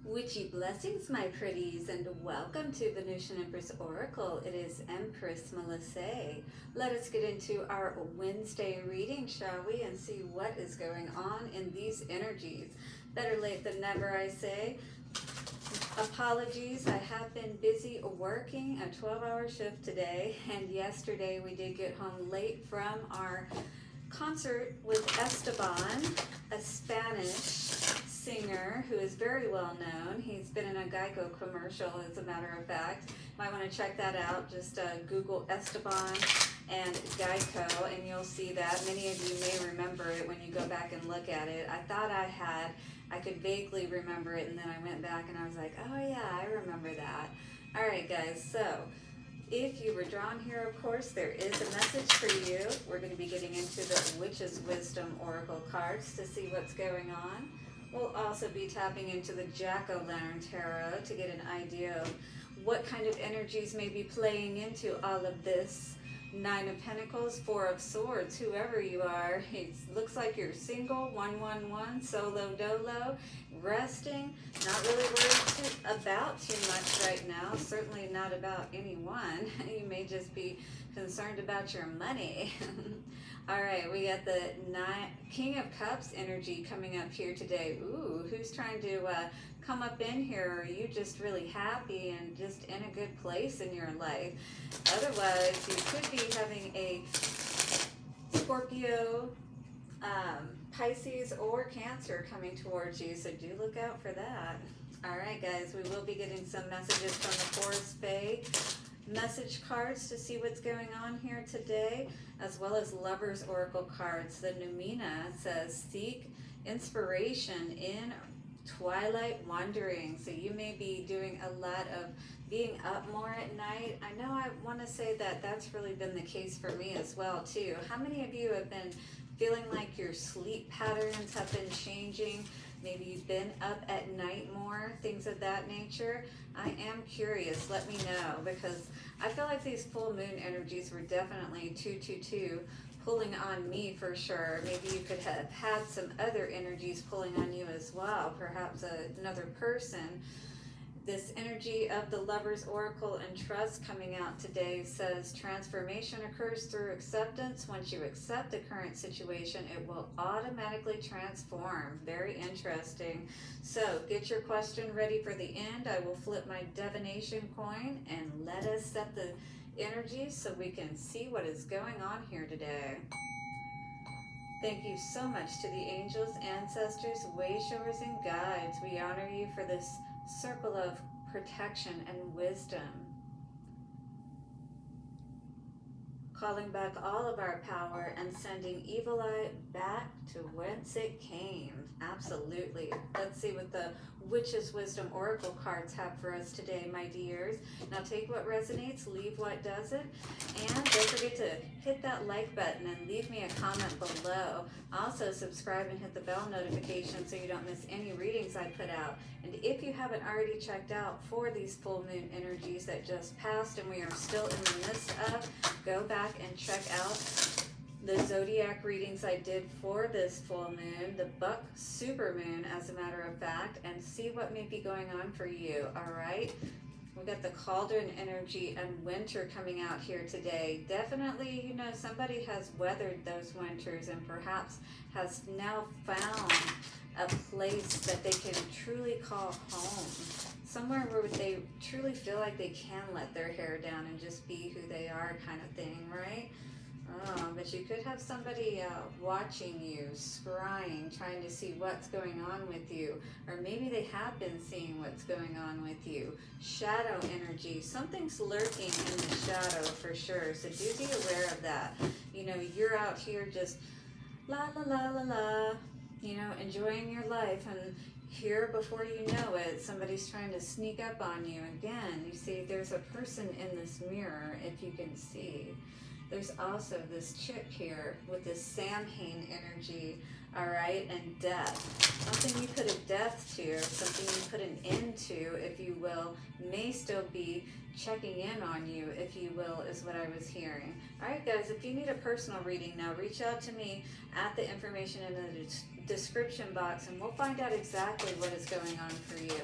Witchy blessings, my pretties, and welcome to Venusian Empress Oracle. It is Empress Melissae. Let us get into our Wednesday reading, shall we, and see what is going on in these energies. Better late than never, I say. Apologies, I have been busy working a 12-hour shift today, and yesterday we did get home late from our concert with Esteban, a Spanish singer who is very well known. He's been in a Geico commercial, as a matter of fact. Might want to check that out. Just Google Esteban and Geico and you'll see that. Many of you may remember it when you go back and look at it. I thought I could vaguely remember it, and then I went back and I was like, oh yeah, I remember that. Alright guys, so if you were drawn here, of course, there is a message for you. We're going to be getting into the Witch's Wisdom Oracle cards to see what's going on. We'll also be tapping into the Jack-o'-lantern tarot to get an idea of what kind of energies may be playing into all of this. Nine of Pentacles, Four of Swords, whoever you are, it looks like you're single, 111, solo dolo, resting, not really worried about too much right now, certainly not about anyone. You may just be concerned about your money. All right, we got the King of Cups energy coming up here today. Ooh, who's trying to come up in here? Are you just really happy and just in a good place in your life? Otherwise, you could be having a Scorpio, Pisces, or Cancer coming towards you, so do look out for that. All right, guys, we will be getting some messages from the Forest Fae message cards to see what's going on here today, as well as Lovers Oracle cards. The Numina says, seek inspiration in twilight wandering. So you may be doing a lot of being up more at night. I know I want to say that that's really been the case for me as well too. How many of you have been feeling like your sleep patterns have been changing? Maybe you've been up at night more, things of that nature. I am curious, let me know, because I feel like these full moon energies were definitely 222 pulling on me for sure. Maybe you could have had some other energies pulling on you as well, perhaps another person. This energy of the Lovers Oracle and Trust coming out today says transformation occurs through acceptance. Once you accept the current situation, it will automatically transform. Very interesting. So get your question ready for the end. I will flip my divination coin and let us set the energy so we can see what is going on here today. Thank you so much to the angels, ancestors, wayshowers, and guides. We honor you for this circle of protection and wisdom. Calling back all of our power and sending evil eye back to whence it came. Absolutely. Let's see what the Witch's Wisdom Oracle cards have for us today, my dears. Now take what resonates, leave what doesn't, and don't forget to hit that like button and leave me a comment below. Also subscribe and hit the bell notification so you don't miss any readings I put out. And if you haven't already checked out for these full moon energies that just passed and we are still in the midst of, go back and check out the zodiac readings I did for this full moon, the buck super moon as a matter of fact, and see what may be going on for you. All right, we got the cauldron energy and winter coming out here today. Definitely, you know, somebody has weathered those winters and perhaps has now found a place that they can truly call home, somewhere where they truly feel like they can let their hair down and just be who they are, kind of thing, right? But you could have somebody watching you, scrying, trying to see what's going on with you. Or maybe they have been seeing what's going on with you. Shadow energy. Something's lurking in the shadow for sure. So do be aware of that. You know, you're out here just la la la la la, you know, enjoying your life, and here before you know it, somebody's trying to sneak up on you. Again, you see there's a person in this mirror, if you can see. There's also this chick here with this Samhain energy. all right, and death. Something you put a death to, or something you put an end to, if you will, may still be checking in on you, if you will, is what I was hearing. All right, guys, if you need a personal reading now, reach out to me at the information in the description box, and we'll find out exactly what is going on for you.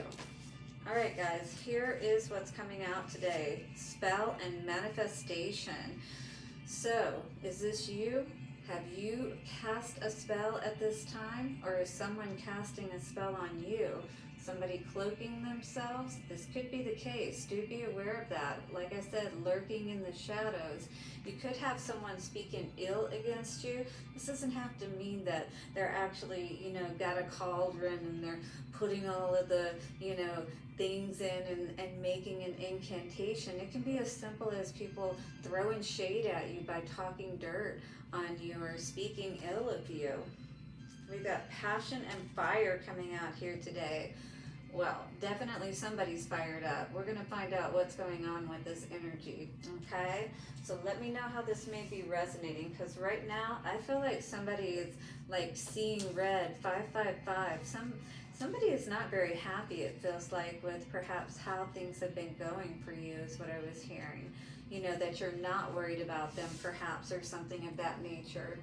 All right, guys, here is what's coming out today. Spell and manifestation. So, is this you? Have you cast a spell at this time? Or is someone casting a spell on you? Somebody cloaking themselves? This could be the case. Do be aware of that. Like I said, lurking in the shadows. You could have someone speaking ill against you. This doesn't have to mean that they're actually, got a cauldron and they're putting all of the, things in and making an incantation. It can be as simple as people throwing shade at you by talking dirt on you or speaking ill of you. We've got passion and fire coming out here today. Well, definitely somebody's fired up. We're going to find out what's going on with this energy, okay? So let me know how this may be resonating, because right now I feel like somebody is like seeing red, 555. Somebody is not very happy, it feels like, with perhaps how things have been going for you, is what I was hearing. That you're not worried about them perhaps, or something of that nature.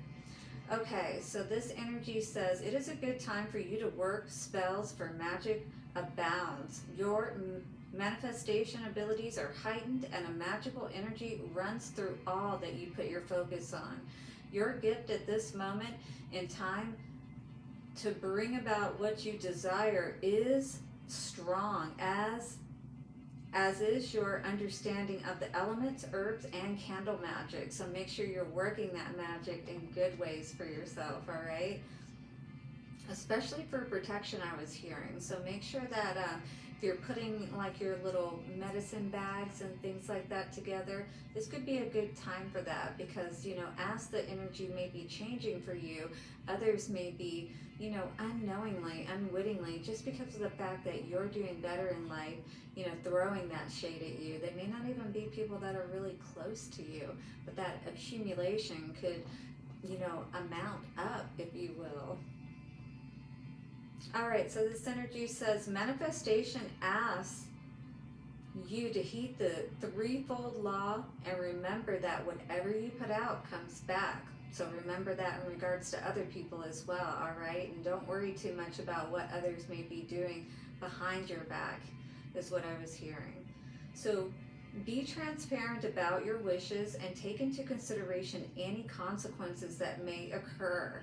Okay, so this energy says it is a good time for you to work spells, for magic abounds. Your manifestation abilities are heightened, and a magical energy runs through all that you put your focus on. Your gift at this moment in time to bring about what you desire is strong, as is your understanding of the elements, herbs, and candle magic. So make sure you're working that magic in good ways for yourself, all right? Especially for protection, I was hearing. So make sure that if you're putting like your little medicine bags and things like that together, this could be a good time for that, because, as the energy may be changing for you, others may be, unknowingly, unwittingly, just because of the fact that you're doing better in life, throwing that shade at you. They may not even be people that are really close to you, but that accumulation could, amount up, if you will. All right, so this energy says manifestation asks you to heed the threefold law and remember that whatever you put out comes back. So remember that in regards to other people as well, all right? And don't worry too much about what others may be doing behind your back, is what I was hearing. So be transparent about your wishes and take into consideration any consequences that may occur.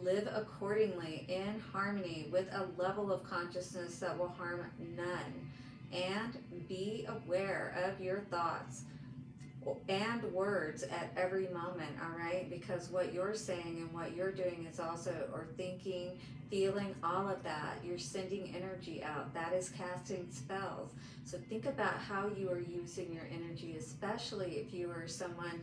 Live accordingly in harmony with a level of consciousness that will harm none. And be aware of your thoughts and words at every moment, all right? Because what you're saying and what you're doing is also, or thinking, feeling, all of that, you're sending energy out. That is casting spells. So think about how you are using your energy, especially if you are someone,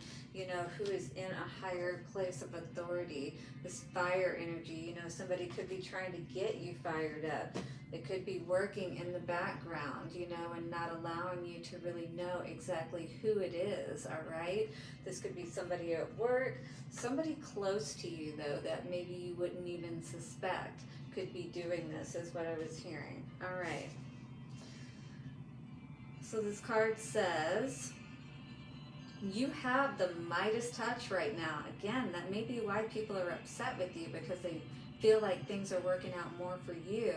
who is in a higher place of authority. This fire energy, somebody could be trying to get you fired up. They could be working in the background, and not allowing you to really know exactly who it is, all right? This could be somebody at work, somebody close to you, though, that maybe you wouldn't even suspect could be doing this, is what I was hearing. All right. So this card says, you have the Midas touch right now. Again, that may be why people are upset with you, because they feel like things are working out more for you.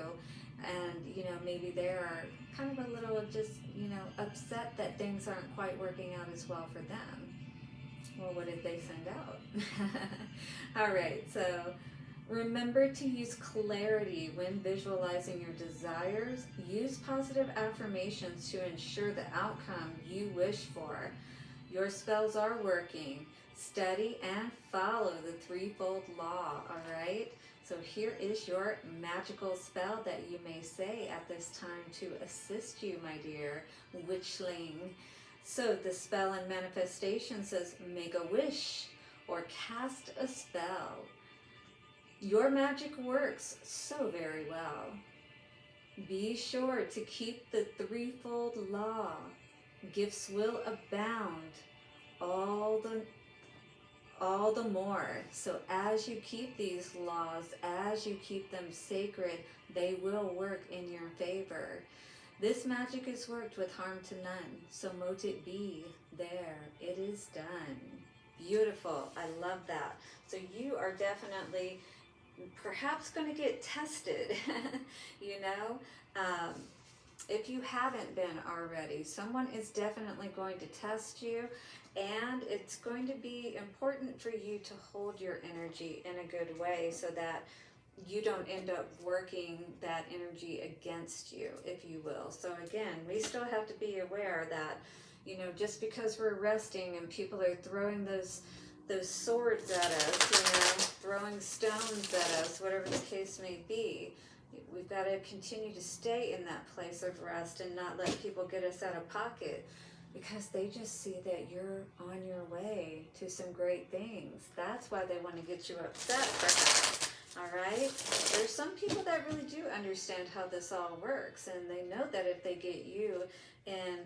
And, maybe they're kind of a little just, upset that things aren't quite working out as well for them. Well, what did they send out? All right, so remember to use clarity when visualizing your desires. Use positive affirmations to ensure the outcome you wish for. Your spells are working. Study and follow the threefold law, all right? So here is your magical spell that you may say at this time to assist you, my dear witchling. So the spell and manifestation says, make a wish or cast a spell. Your magic works so very well. Be sure to keep the threefold law. Gifts will abound. all the more. So as you keep these laws, as you keep them sacred, they will work in your favor. This magic is worked with harm to none. So mote it be. There, it is done. Beautiful. I love that. So you are definitely perhaps going to get tested, you know? If you haven't been already, someone is definitely going to test you, and it's going to be important for you to hold your energy in a good way so that you don't end up working that energy against you, if you will. So again, we still have to be aware that, you know, just because we're resting and people are throwing those swords at us, you know, throwing stones at us, whatever the case may be, we've got to continue to stay in that place of rest and not let people get us out of pocket, because they just see that you're on your way to some great things. That's why they want to get you upset, perhaps. All right? There's some people that really do understand how this all works, and they know that if they get you in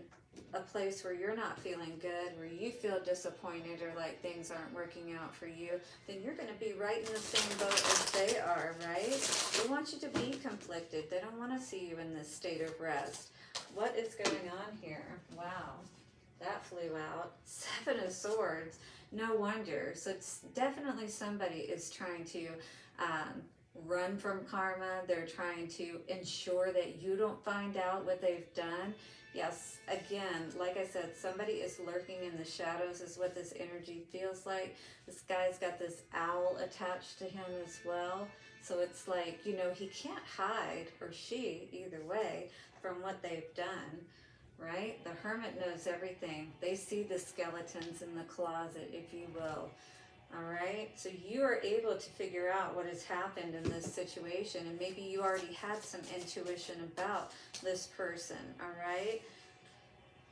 a place where you're not feeling good, where you feel disappointed or like things aren't working out for you, then you're going to be right in the same boat as they are, right? They want you to be conflicted. They don't want to see you in this state of rest. What is going on here? Wow, that flew out. 7 of Swords. No wonder. So it's definitely somebody is trying to run from karma. They're trying to ensure that you don't find out what they've done. Yes, again, like I said, somebody is lurking in the shadows is what this energy feels like. This guy's got this owl attached to him as well. So it's like, you know, he can't hide, or she, either way, from what they've done, right? The Hermit knows everything. They see the skeletons in the closet, if you will. All right, so you are able to figure out what has happened in this situation, and maybe you already had some intuition about this person, all right?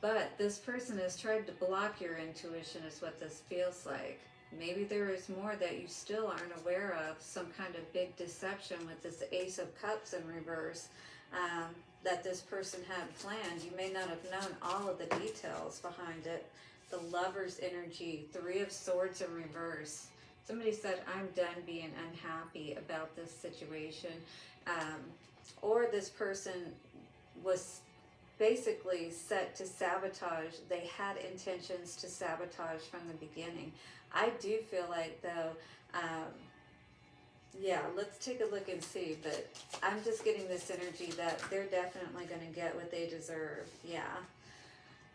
But this person has tried to block your intuition is what this feels like. Maybe there is more that you still aren't aware of, some kind of big deception with this Ace of Cups in reverse that this person had planned. You may not have known all of the details behind it. The Lover's energy, 3 of Swords in reverse. Somebody said, I'm done being unhappy about this situation. Or this person was basically set to sabotage. They had intentions to sabotage from the beginning. I do feel like, though, yeah, let's take a look and see. But I'm just getting this energy that they're definitely going to get what they deserve. Yeah.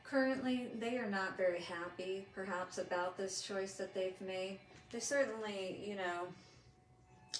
Currently, they are not very happy, perhaps, about this choice that they've made. They certainly, you know,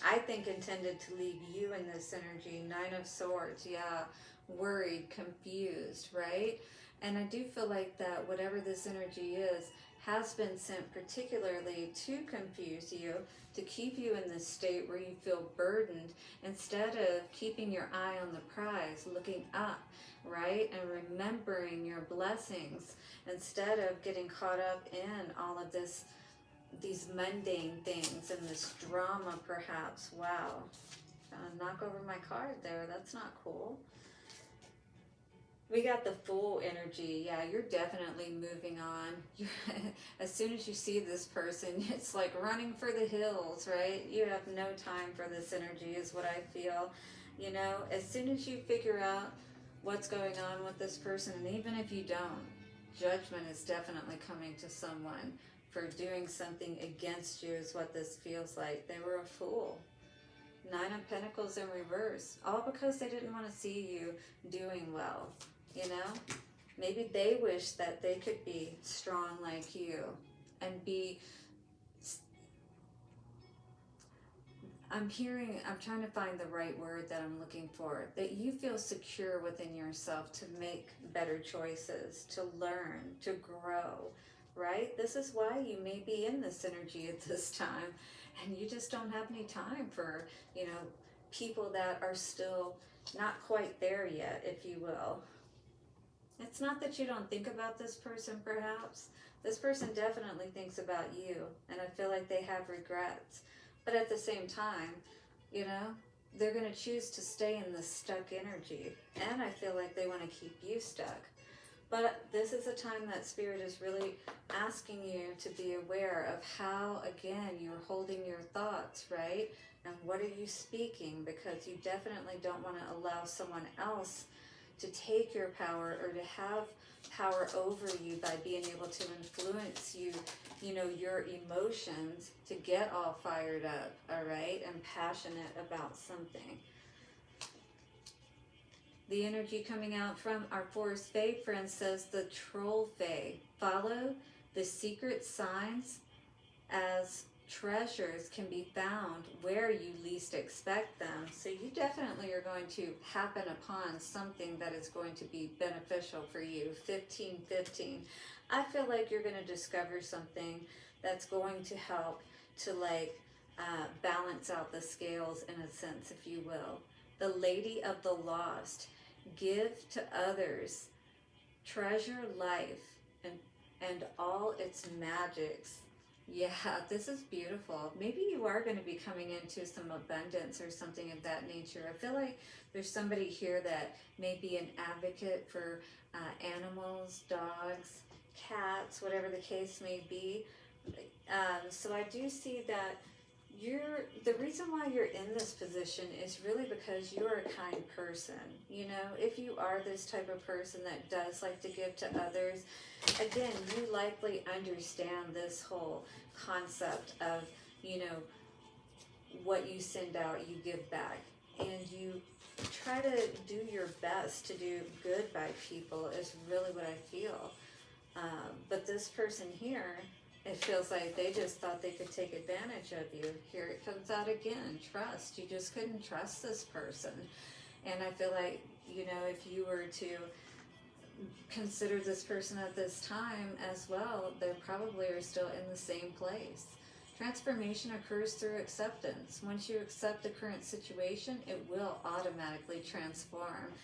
I think intended to leave you in this energy. 9 of Swords, yeah, worried, confused, right? And I do feel like that whatever this energy is has been sent particularly to confuse you, to keep you in this state where you feel burdened, instead of keeping your eye on the prize, looking up, right, and remembering your blessings, instead of getting caught up in all of this, these mundane things and this drama, perhaps. Wow, knock over my card there. That's not cool. We got the Fool energy. Yeah, you're definitely moving on. As soon as you see this person, it's like running for the hills, right? You have no time for this energy is what I feel. You know, as soon as you figure out what's going on with this person, and even if you don't, judgment is definitely coming to someone for doing something against you is what this feels like. They were a fool. 9 of Pentacles in reverse, all because they didn't want to see you doing well. You know, maybe they wish that they could be strong like you and be, I'm trying to find the right word that I'm looking for, that you feel secure within yourself to make better choices, to learn, to grow, right? This is why you may be in this energy at this time, and you just don't have any time for, you know, people that are still not quite there yet, if you will. It's not that you don't think about this person, perhaps. This person definitely thinks about you, and I feel like they have regrets. But at the same time, you know, they're going to choose to stay in this stuck energy. And I feel like they want to keep you stuck. But this is a time that Spirit is really asking you to be aware of how, again, you're holding your thoughts, right? And what are you speaking? Because you definitely don't want to allow someone else to take your power or to have power over you by being able to influence you, you know, your emotions to get all fired up, all right, and passionate about something. The energy coming out from our Forest Fae friend says the Troll Fae. Follow the secret signs as treasures can be found where you least expect them. So you definitely are going to happen upon something that is going to be beneficial for you. 1515. I feel like you're going to discover something that's going to help to balance out the scales in a sense, if you will. The Lady of the Lost. Give to others, treasure life and all its magics. Yeah, this is beautiful. Maybe you are going to be coming into some abundance or something of that nature. I feel like there's somebody here that may be an advocate for animals, dogs, cats, whatever the case may be. So I do see that the reason why you're in this position is really because you're a kind person. You know, if you are this type of person that does like to give to others, again, you likely understand this whole concept of, you know, what you send out, you give back. And you try to do your best to do good by people is really what I feel. But this person here, it feels like they just thought they could take advantage of you. Here it comes out again, trust. You just couldn't trust this person. And I feel like, you know, if you were to consider this person at this time as well, they probably are still in the same place. Transformation occurs through acceptance. Once you accept the current situation, it will automatically transform.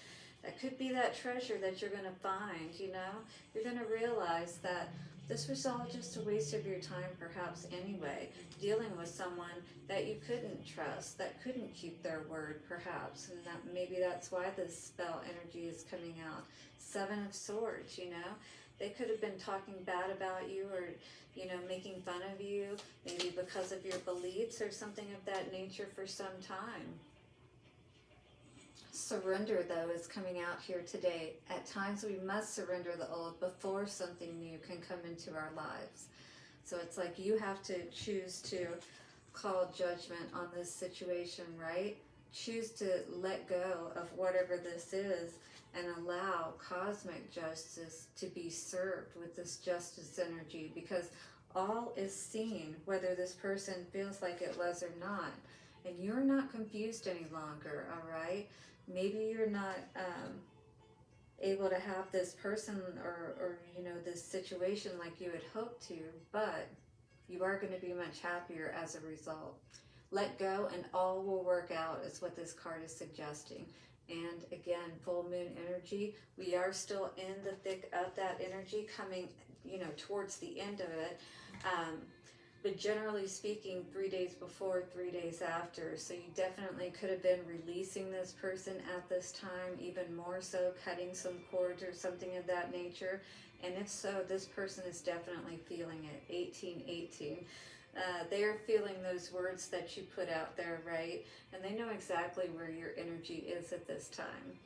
That could be that treasure that you're going to find, you know? You're going to realize that this was all just a waste of your time perhaps anyway, dealing with someone that you couldn't trust, that couldn't keep their word perhaps, and that maybe that's why this spell energy is coming out. 7 of Swords, you know? They could have been talking bad about you or, you know, making fun of you, maybe because of your beliefs or something of that nature for some time. Surrender, though, is coming out here today. At times we must surrender the old before something new can come into our lives. So it's like you have to choose to call judgment on this situation, right? Choose to let go of whatever this is and allow cosmic justice to be served with this justice energy, because all is seen, whether this person feels like it was or not. And you're not confused any longer, all right? Maybe you're not able to have this person or you know, this situation like you had hoped to, but you are going to be much happier as a result. Let go and all will work out is what this card is suggesting. And again, full moon energy, we are still in the thick of that energy, coming, you know, towards the end of it. But generally speaking, 3 days before, 3 days after. So you definitely could have been releasing this person at this time, even more so cutting some cords or something of that nature. And if so, this person is definitely feeling it. 1818. They're feeling those words that you put out there, right? And they know exactly where your energy is at this time.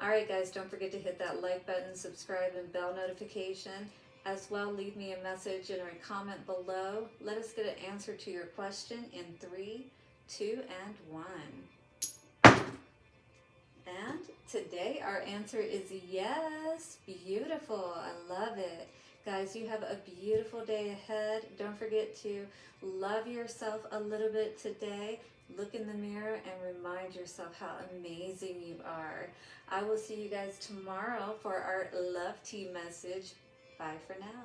All right, guys, don't forget to hit that like button, subscribe, and bell notification. As well, leave me a message and a comment below. Let us get an answer to your question in 3, 2, and 1. And today our answer is yes. Beautiful. I love it. Guys, you have a beautiful day ahead. Don't forget to love yourself a little bit today. Look in the mirror and remind yourself how amazing you are. I will see you guys tomorrow for our love tea message. Bye for now.